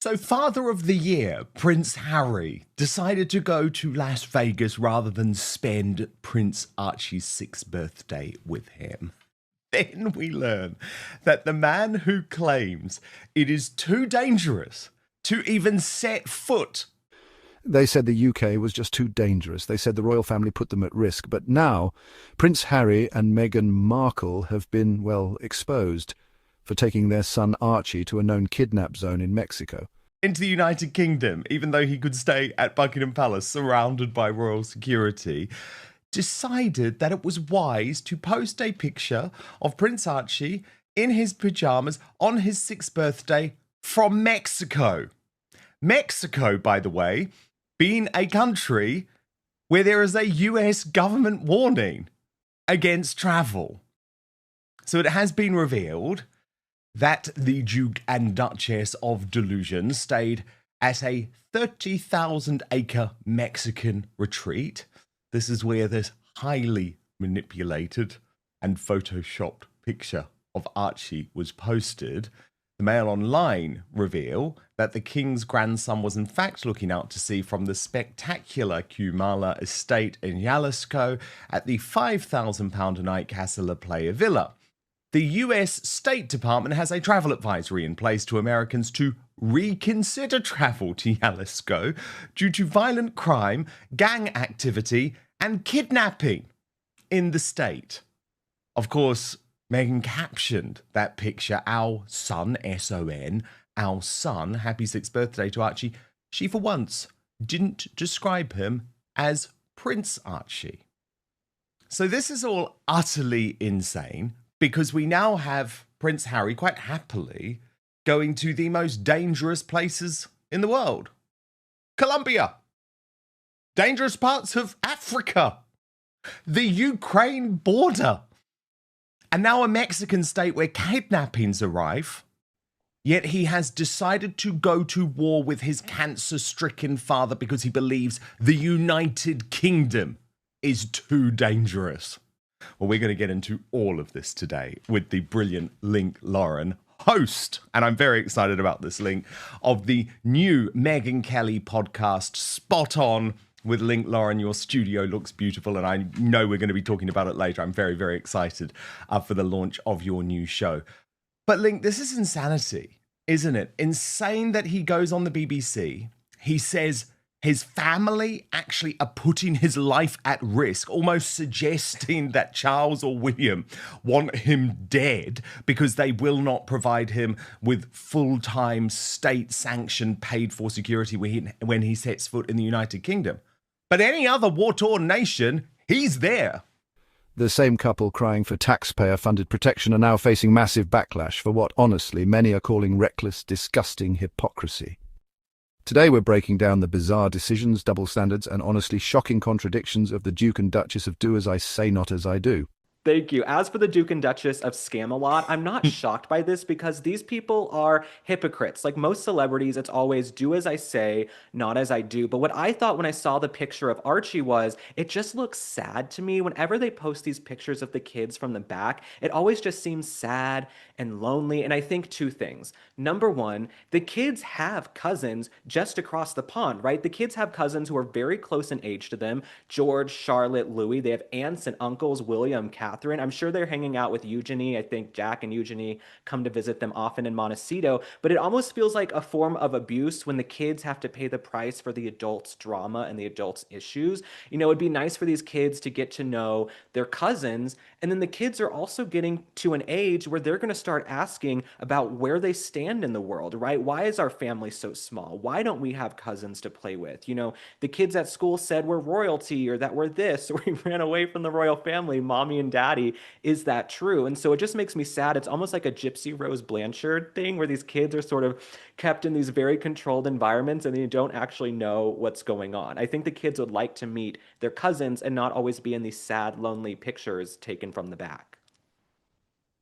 So, Father of the Year, Prince Harry, decided to go to Las Vegas rather than spend Prince Archie's 6th birthday with him. Then we learn that the man who claims it is too dangerous to even set foot. They said the UK was just too dangerous. They said the royal family put them at risk. But now, Prince Harry and Meghan Markle have been, well, exposed for taking their son Archie to a known kidnap zone in Mexico. Into the United Kingdom, even though he could stay at Buckingham Palace surrounded by royal security, decided that it was wise to post a picture of Prince Archie in his pyjamas on his 6th birthday from Mexico. Mexico, by the way, being a country where there is a US government warning against travel. So it has been revealed that the Duke and Duchess of Delusion stayed at a 30,000-acre Mexican retreat. This is where this highly manipulated and photoshopped picture of Archie was posted. The Mail Online reveal that the king's grandson was in fact looking out to sea from the spectacular Kumala estate in Jalisco at the £5,000 a night Casa La Playa villa. The US State Department has a travel advisory in place to Americans to reconsider travel to Jalisco due to violent crime, gang activity, and kidnapping in the state. Of course, Meghan captioned that picture, our son, S-O-N, our son, happy 6th birthday to Archie. She, for once, didn't describe him as Prince Archie. So this is all utterly insane, because we now have Prince Harry quite happily going to the most dangerous places in the world. Colombia. Dangerous parts of Africa. The Ukraine border. And now a Mexican state where kidnappings are rife. Yet he has decided to go to war with his cancer-stricken father because he believes the United Kingdom is too dangerous. Well, we're going to get into all of this today with the brilliant Link Lauren, host, and I'm very excited about this, Link, of the new Meghan Kelly podcast, Spot On with Link Lauren. Your studio looks beautiful, and I know we're going to be talking about it later. I'm very, very excited for the launch of your new show. But Link, this is insanity, isn't it? Insane that he goes on the BBC. He says his family actually are putting his life at risk, almost suggesting that Charles or William want him dead because they will not provide him with full-time state-sanctioned paid-for security when he sets foot in the United Kingdom. But any other war-torn nation, he's there. The same couple crying for taxpayer-funded protection are now facing massive backlash for what, honestly, many are calling reckless, disgusting hypocrisy. Today we're breaking down the bizarre decisions, double standards, and honestly shocking contradictions of the Duke and Duchess of Do As I Say, Not As I Do. Thank you. As for the Duke and Duchess of Scam-A-Lot, I'm not shocked by this because these people are hypocrites. Like most celebrities, it's always do as I say, not as I do. But what I thought when I saw the picture of Archie was, it just looks sad to me. Whenever they post these pictures of the kids from the back, it always just seems sad and lonely. And I think two things. Number one, the kids have cousins just across the pond, right? The kids have cousins who are very close in age to them. George, Charlotte, Louis. They have aunts and uncles, William, Catherine. I'm sure they're hanging out with Eugenie. I think Jack and Eugenie come to visit them often in Montecito, but it almost feels like a form of abuse when the kids have to pay the price for the adults' drama and the adults' issues. You know, it'd be nice for these kids to get to know their cousins, and then the kids are also getting to an age where they're going to start asking about where they stand in the world, right? Why is our family so small? Why don't we have cousins to play with? You know, the kids at school said we're royalty or that we're this, or we ran away from the royal family, mommy and daddy. Is that true? And so it just makes me sad. It's almost like a Gypsy Rose Blanchard thing where these kids are sort of kept in these very controlled environments and they don't actually know what's going on. I think the kids would like to meet their cousins and not always be in these sad, lonely pictures taken from the back.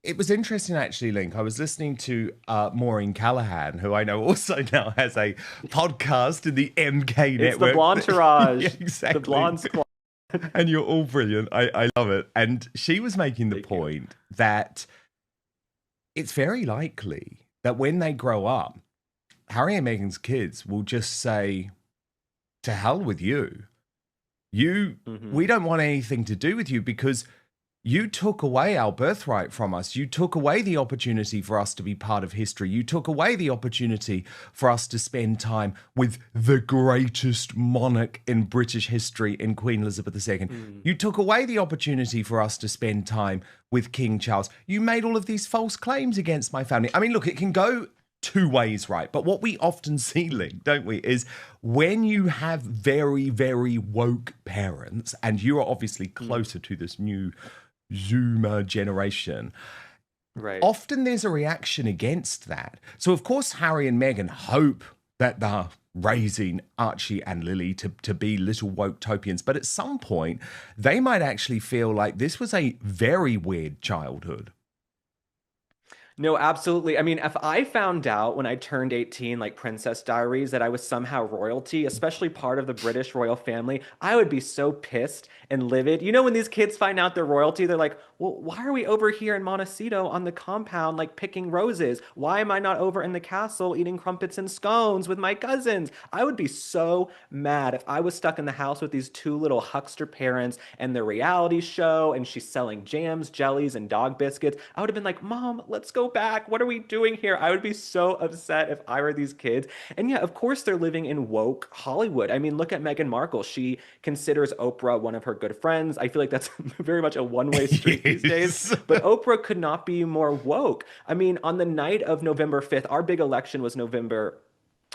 It was interesting, actually, Link. I was listening to Maureen Callahan, who I know also now has a podcast in the MK network. It's the Blonderage. Yeah, exactly. The Blonde Squad. And you're all brilliant. I love it. And she was making the point that it's very likely that when they grow up, Harry and Meghan's kids will just say, to hell with you. We don't want anything to do with you because you took away our birthright from us. You took away the opportunity for us to be part of history. You took away the opportunity for us to spend time with the greatest monarch in British history in Queen Elizabeth II. You took away the opportunity for us to spend time with King Charles. You made all of these false claims against my family. I mean, look, it can go two ways, right? But what we often see, Link, don't we, is when you have very, very woke parents, and you are obviously closer to this new Zoomer generation, right? Often there's a reaction against that. So, of course, Harry and Meghan hope that they're raising Archie and Lily to be little woke-topians, but at some point, they might actually feel like this was a very weird childhood. No, absolutely. I mean, if I found out when I turned 18, like Princess Diaries, that I was somehow royalty, especially part of the British royal family, I would be so pissed and livid. You know, when these kids find out they're royalty, they're like, well, why are we over here in Montecito on the compound, like picking roses? Why am I not over in the castle eating crumpets and scones with my cousins? I would be so mad if I was stuck in the house with these two little huckster parents and the reality show, and she's selling jams, jellies, and dog biscuits. I would have been like, Mom, let's go back. What are we doing here? I would be so upset if I were these kids. And yeah, of course they're living in woke Hollywood. I mean, look at Meghan Markle. She considers Oprah one of her good friends. I feel like that's very much a one-way street these days. But Oprah could not be more woke. I mean, on the night of November 5th, our big election was November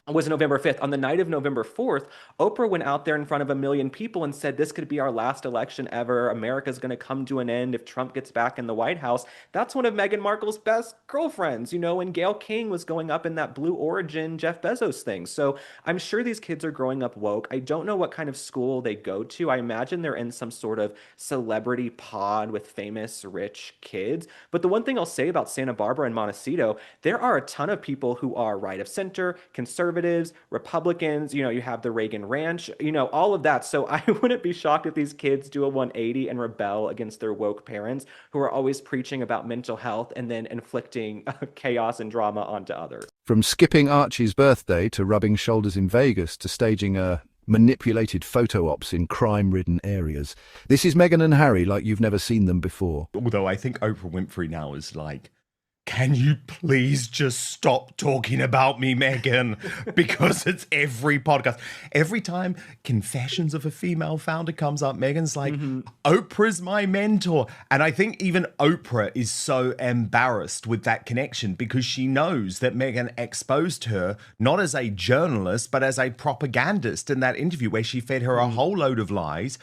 5th. On the night of November 4th, Oprah went out there in front of 1 million people and said, this could be our last election ever. America's going to come to an end if Trump gets back in the White House. That's one of Meghan Markle's best girlfriends, you know, and Gayle King was going up in that Blue Origin Jeff Bezos thing. So I'm sure these kids are growing up woke. I don't know what kind of school they go to. I imagine they're in some sort of celebrity pod with famous rich kids. But the one thing I'll say about Santa Barbara and Montecito, there are a ton of people who are right of center, conservative, Republicans, you know, you have the Reagan Ranch, you know, all of that. So I wouldn't be shocked if these kids do a 180 and rebel against their woke parents who are always preaching about mental health and then inflicting chaos and drama onto others. From skipping Archie's birthday to rubbing shoulders in Vegas to staging a manipulated photo ops in crime-ridden areas. This is Meghan and Harry like you've never seen them before. Although I think Oprah Winfrey now is like, can you please just stop talking about me, Meghan? Because it's every podcast. Every time Confessions of a Female Founder comes up, Meghan's like, Oprah's my mentor. And I think even Oprah is so embarrassed with that connection because she knows that Meghan exposed her not as a journalist, but as a propagandist in that interview where she fed her a whole load of lies,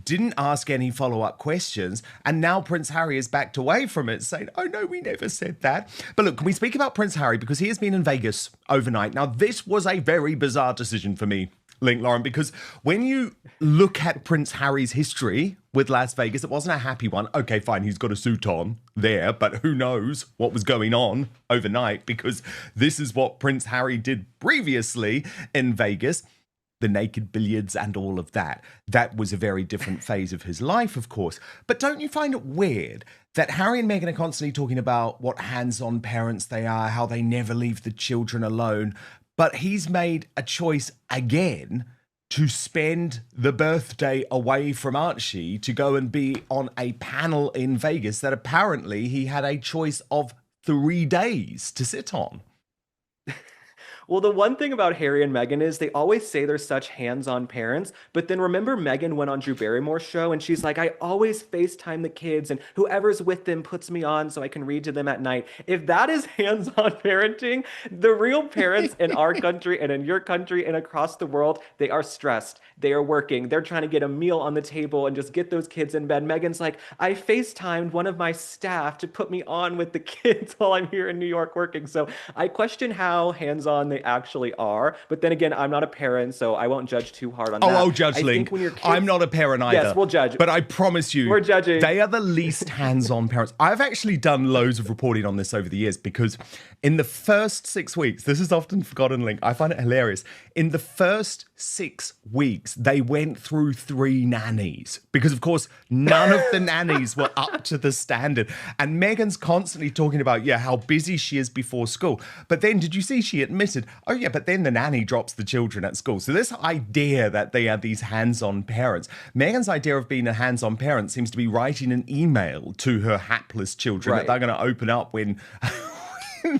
didn't ask any follow-up questions, and now Prince Harry is backed away from it, saying, oh no, we never said that. But look, can we speak about Prince Harry? Because he has been in Vegas overnight. Now, this was a very bizarre decision for me, Link Lauren, because when you look at Prince Harry's history with Las Vegas, it wasn't a happy one. Okay, fine, he's got a suit on there, but who knows what was going on overnight, because this is what Prince Harry did previously in Vegas. The naked billiards and all of that. That was a very different phase of his life, of course. But don't you find it weird that Harry and Meghan are constantly talking about what hands-on parents they are, how they never leave the children alone, but he's made a choice again to spend the birthday away from Archie to go and be on a panel in Vegas that apparently he had a choice of 3 days to sit on? Well, the one thing about Harry and Meghan is they always say they're such hands-on parents, but then remember Meghan went on Drew Barrymore's show and she's like, I always FaceTime the kids and whoever's with them puts me on so I can read to them at night. If that is hands-on parenting, the real parents in our country and in your country and across the world, they are stressed. They are working. They're trying to get a meal on the table and just get those kids in bed. Meghan's like, I FaceTimed one of my staff to put me on with the kids while I'm here in New York working. So I question how hands-on they actually are. But then again, I'm not a parent, so I won't judge too hard on that. Oh, judge, Link. I'm not a parent either. Yes, we'll judge. But I promise you, we're judging. They are the least hands-on parents. I've actually done loads of reporting on this over the years because in the first 6 weeks, this is often forgotten, Link, I find it hilarious. In the first 6 weeks, they went through 3 nannies because, of course, none of the nannies were up to the standard. And Meghan's constantly talking about, how busy she is before school. But then, did you see she admitted, said, oh yeah, but then the nanny drops the children at school. So this idea that they are these hands-on parents, Meghan's idea of being a hands-on parent seems to be writing an email to her hapless children that they're going to open up when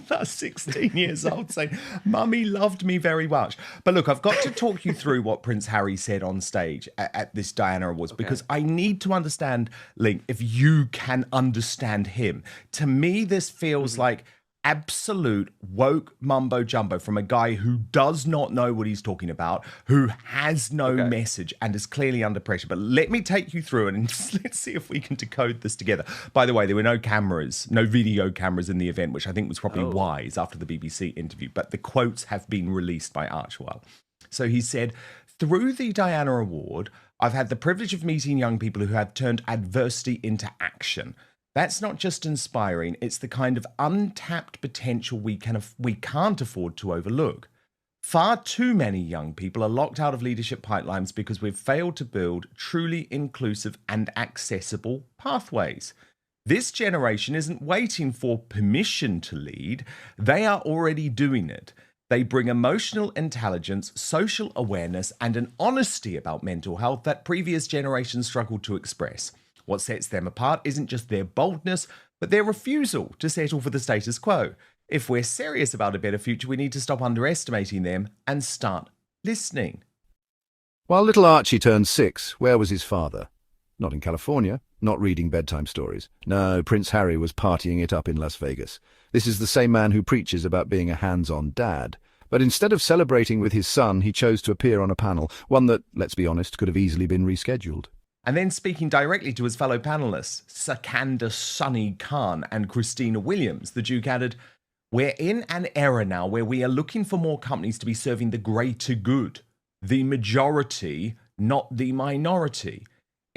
they're 16 years old, saying, Mummy loved me very much. But look, I've got to talk you through what Prince Harry said on stage at this Diana Awards, because I need to understand, Link, if you can understand him. To me, this feels like absolute woke mumbo jumbo from a guy who does not know what he's talking about, who has no message and is clearly under pressure. But let me take you through it and let's see if we can decode this together. By the way, there were no cameras, no video cameras in the event, which I think was probably wise after the BBC interview, but the quotes have been released by Archie. So he said, through the Diana Award, I've had the privilege of meeting young people who have turned adversity into action. That's not just inspiring, it's the kind of untapped potential we can't afford to overlook. Far too many young people are locked out of leadership pipelines because we've failed to build truly inclusive and accessible pathways. This generation isn't waiting for permission to lead, they are already doing it. They bring emotional intelligence, social awareness, and an honesty about mental health that previous generations struggled to express. What sets them apart isn't just their boldness, but their refusal to settle for the status quo. If we're serious about a better future, we need to stop underestimating them and start listening. While little Archie turned 6, where was his father? Not in California, not reading bedtime stories. No, Prince Harry was partying it up in Las Vegas. This is the same man who preaches about being a hands-on dad. But instead of celebrating with his son, he chose to appear on a panel, one that, let's be honest, could have easily been rescheduled. And then speaking directly to his fellow panellists, Sakanda Sunny Khan and Christina Williams, the Duke added, we're in an era now where we are looking for more companies to be serving the greater good, the majority, not the minority.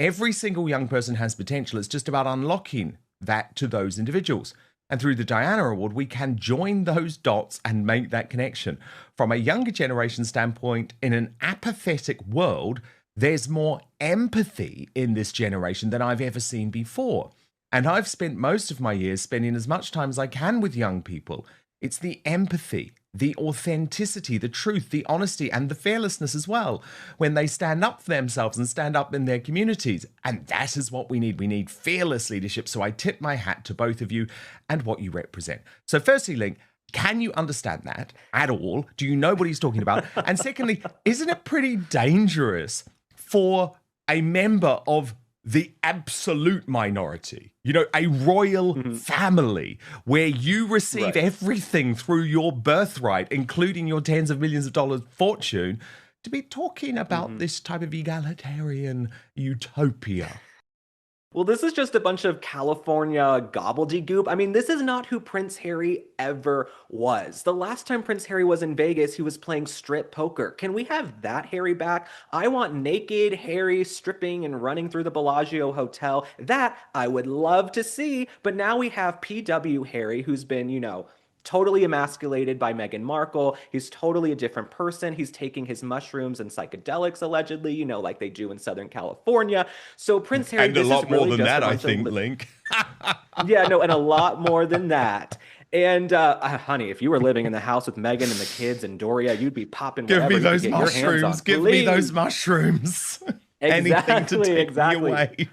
Every single young person has potential. It's just about unlocking that to those individuals. And through the Diana Award, we can join those dots and make that connection. From a younger generation standpoint, in an apathetic world, there's more empathy in this generation than I've ever seen before. And I've spent most of my years spending as much time as I can with young people. It's the empathy, the authenticity, the truth, the honesty, and the fearlessness as well, when they stand up for themselves and stand up in their communities. And that is what we need. We need fearless leadership. So I tip my hat to both of you and what you represent. So firstly, Link, can you understand that at all? Do you know what he's talking about? And secondly, isn't it pretty dangerous for a member of the absolute minority, you know, a royal family where you receive everything through your birthright, including your tens of millions of dollars fortune, to be talking about this type of egalitarian utopia? Well, this is just a bunch of California gobbledygook. I mean, this is not who Prince Harry ever was. The last time Prince Harry was in Vegas, he was playing strip poker. Can we have that Harry back? I want naked Harry stripping and running through the Bellagio Hotel. That I would love to see. But now we have PW Harry, who's been, you know, totally emasculated by Meghan Markle. He's totally a different person. He's taking his mushrooms and psychedelics, allegedly, you know, like they do in Southern California. So Prince Harry, and a lot more than that, I think, Link. Yeah, no, and a lot more than that. And honey, if you were living in the house with Meghan and the kids and Doria, you'd be popping whatever you could get your hands on. Give me those mushrooms. Anything to take me away.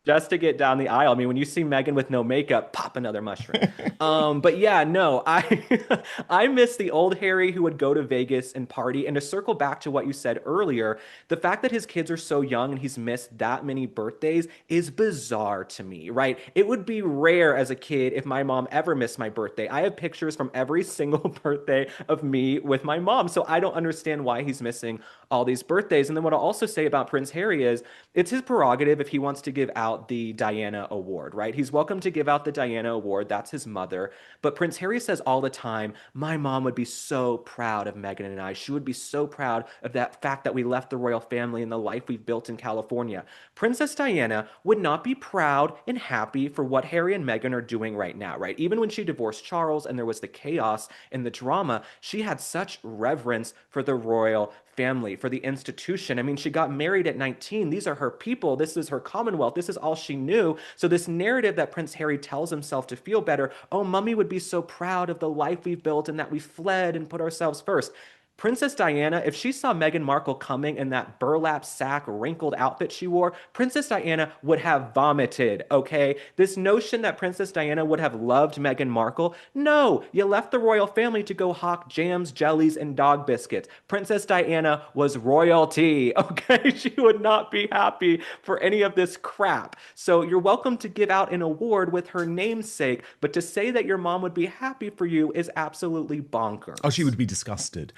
Just to get down the aisle. I mean, when you see Meghan with no makeup, pop another mushroom. But yeah, no, I miss the old Harry who would go to Vegas and party. And to circle back to what you said earlier, the fact that his kids are so young and he's missed that many birthdays is bizarre to me, right? It would be rare as a kid if my mom ever missed my birthday. I have pictures from every single birthday of me with my mom. So I don't understand why he's missing all these birthdays. And then what I'll also say about Prince Harry is it's his prerogative if he wants to give out the Diana Award, right? He's welcome to give out the Diana Award. That's his mother. But Prince Harry says all the time, my mom would be so proud of Meghan and I. She would be so proud of that fact that we left the royal family and the life we've built in California. Princess Diana would not be proud and happy for what Harry and Meghan are doing right now, right? Even when she divorced Charles and there was the chaos and the drama, she had such reverence for the royal family, for the institution. I mean, she got married at 19. These are her people. This is her commonwealth. This is all she knew. So this narrative that Prince Harry tells himself to feel better, oh, Mummy would be so proud of the life we've built and that we fled and put ourselves first. Princess Diana, if she saw Meghan Markle coming in that burlap sack, wrinkled outfit she wore, Princess Diana would have vomited, okay? This notion that Princess Diana would have loved Meghan Markle, no, you left the royal family to go hawk jams, jellies, and dog biscuits. Princess Diana was royalty, okay? She would not be happy for any of this crap. So you're welcome to give out an award with her namesake, but to say that your mom would be happy for you is absolutely bonkers. Oh, she would be disgusted.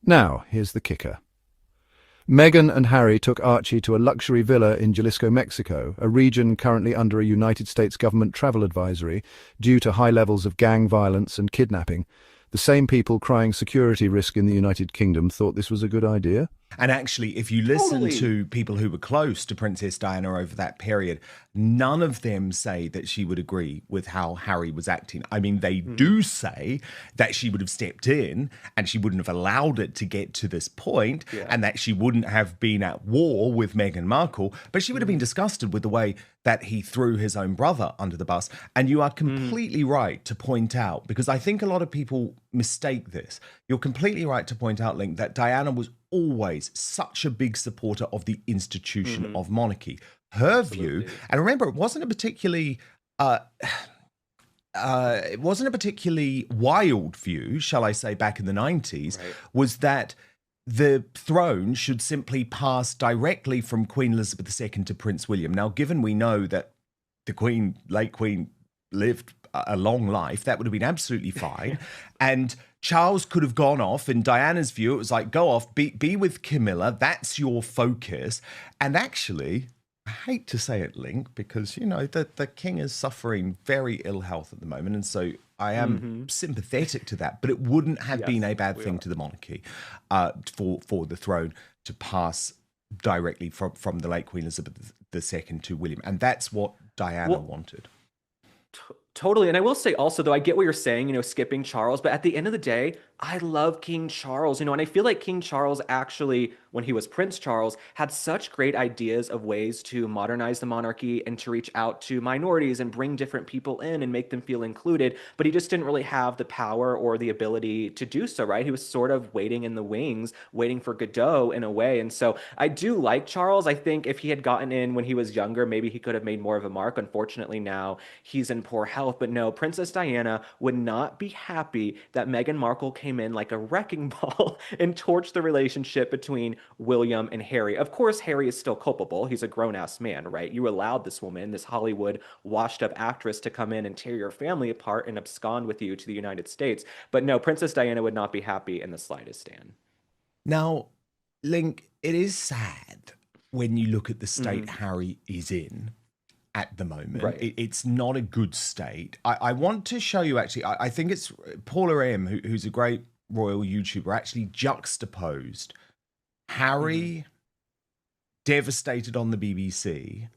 Now, here's the kicker. Meghan and Harry took Archie to a luxury villa in Jalisco, Mexico, a region currently under a United States government travel advisory due to high levels of gang violence and kidnapping. The same people crying security risk in the United Kingdom thought this was a good idea. And actually, if you listen to people who were close to Princess Diana over that period, none of them say that she would agree with how Harry was acting. I mean, they do say that she would have stepped in and she wouldn't have allowed it to get to this point, and that she wouldn't have been at war with Meghan Markle, but she would have been disgusted with the way that he threw his own brother under the bus. And you are completely right to point out, because I think a lot of people mistake this. You're completely right to point out, Link, that Diana was always such a big supporter of the institution of monarchy. Her view, and remember, it wasn't a particularly wild view, shall I say, back in the 90s, was that the throne should simply pass directly from Queen Elizabeth II to Prince William. Now, given we know that the Queen, late Queen, lived a long life, that would have been absolutely fine. And Charles could have gone off. In Diana's view, it was like, go off, be with Camilla. That's your focus. And actually, I hate to say it, Link, because, you know, the king is suffering very ill health at the moment. And so I am sympathetic to that. But it wouldn't have been a bad thing to the monarchy for the throne to pass directly from the late Queen Elizabeth II to William. And that's what Diana wanted. Totally. And I will say also, though, I get what you're saying, you know, skipping Charles, but at the end of the day, I love King Charles, you know, and I feel like King Charles actually, when he was Prince Charles, had such great ideas of ways to modernize the monarchy and to reach out to minorities and bring different people in and make them feel included. But he just didn't really have the power or the ability to do so, right? He was sort of waiting in the wings, waiting for Godot in a way. And so I do like Charles. I think if he had gotten in when he was younger, maybe he could have made more of a mark. Unfortunately, now he's in poor health. But no, Princess Diana would not be happy that Meghan Markle came in like a wrecking ball and torched the relationship between William and Harry. Of course, Harry is still culpable. He's a grown-ass man, right? You allowed this woman, this Hollywood washed-up actress, to come in and tear your family apart and abscond with you to the United States. But no, Princess Diana would not be happy in the slightest, Stan. Now, Link, it is sad when you look at the state Harry is in at the moment. It's not a good state. I want to show you, actually, I think it's Paula M, who's a great royal YouTuber, actually juxtaposed Harry devastated on the BBC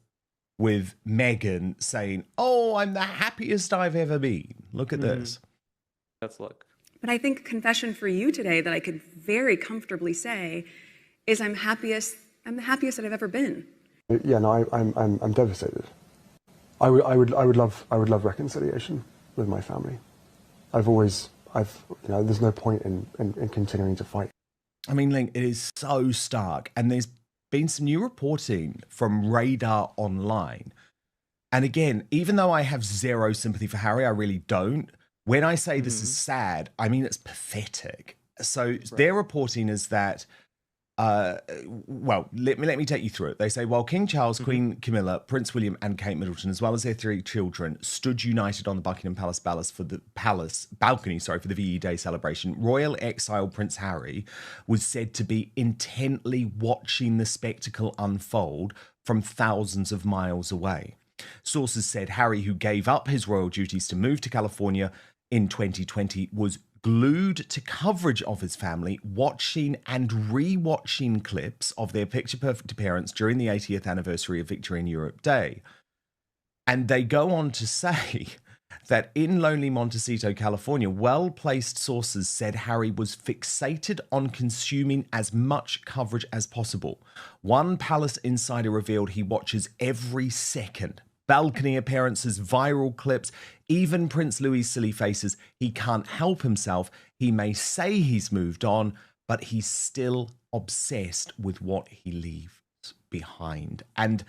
with Meghan saying, oh, I'm the happiest I've ever been. Look at this. Let's look. But I think confession for you today that I could very comfortably say is I'm the happiest that I've ever been. Yeah, no, I'm devastated. I would love reconciliation with my family. There's no point in continuing to fight. I mean, Link, it is so stark. And there's been some new reporting from Radar Online. And again, even though I have zero sympathy for Harry, I really don't. When I say this is sad, I mean it's pathetic. So their reporting is that well, let me take you through it. They say, while King Charles, Queen Camilla, Prince William and Kate Middleton, as well as their 3 children, stood united on the Buckingham Palace balcony for the VE Day celebration, royal exile Prince Harry was said to be intently watching the spectacle unfold from thousands of miles away. Sources said Harry, who gave up his royal duties to move to California in 2020, was glued to coverage of his family, watching and re-watching clips of their picture-perfect appearance during the 80th anniversary of Victory in Europe Day. And they go on to say that in lonely Montecito, California, well-placed sources said Harry was fixated on consuming as much coverage as possible. One palace insider revealed he watches every second. Balcony appearances, viral clips, even Prince Louis' silly faces. He can't help himself. He may say he's moved on, but he's still obsessed with what he leaves behind. And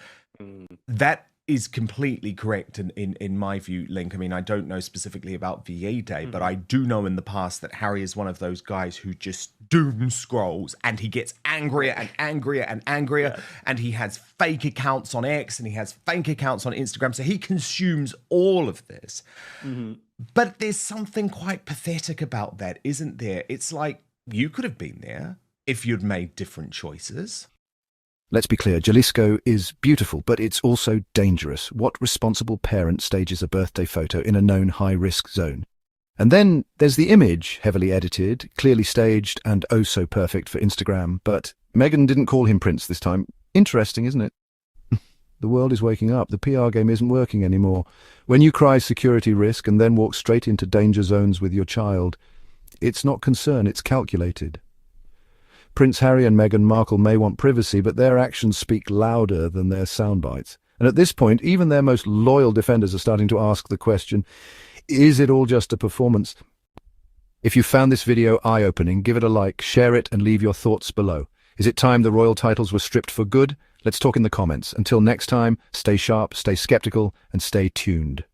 that is completely correct in my view, Link. I mean, I don't know specifically about VA Day, but I do know in the past that Harry is one of those guys who just doom scrolls, and he gets angrier and angrier and angrier, and he has fake accounts on X and he has fake accounts on Instagram, so he consumes all of this. But there's something quite pathetic about that, isn't there? It's like, you could have been there if you'd made different choices. Let's be clear, Jalisco is beautiful, but it's also dangerous. What responsible parent stages a birthday photo in a known high-risk zone? And then there's the image, heavily edited, clearly staged, and oh so perfect for Instagram. But Meghan didn't call him Prince this time. Interesting, isn't it? The world is waking up. The PR game isn't working anymore. When you cry security risk and then walk straight into danger zones with your child, it's not concern, it's calculated. Prince Harry and Meghan Markle may want privacy, but their actions speak louder than their soundbites. And at this point, even their most loyal defenders are starting to ask the question, is it all just a performance? If you found this video eye-opening, give it a like, share it, and leave your thoughts below. Is it time the royal titles were stripped for good? Let's talk in the comments. Until next time, stay sharp, stay skeptical, and stay tuned.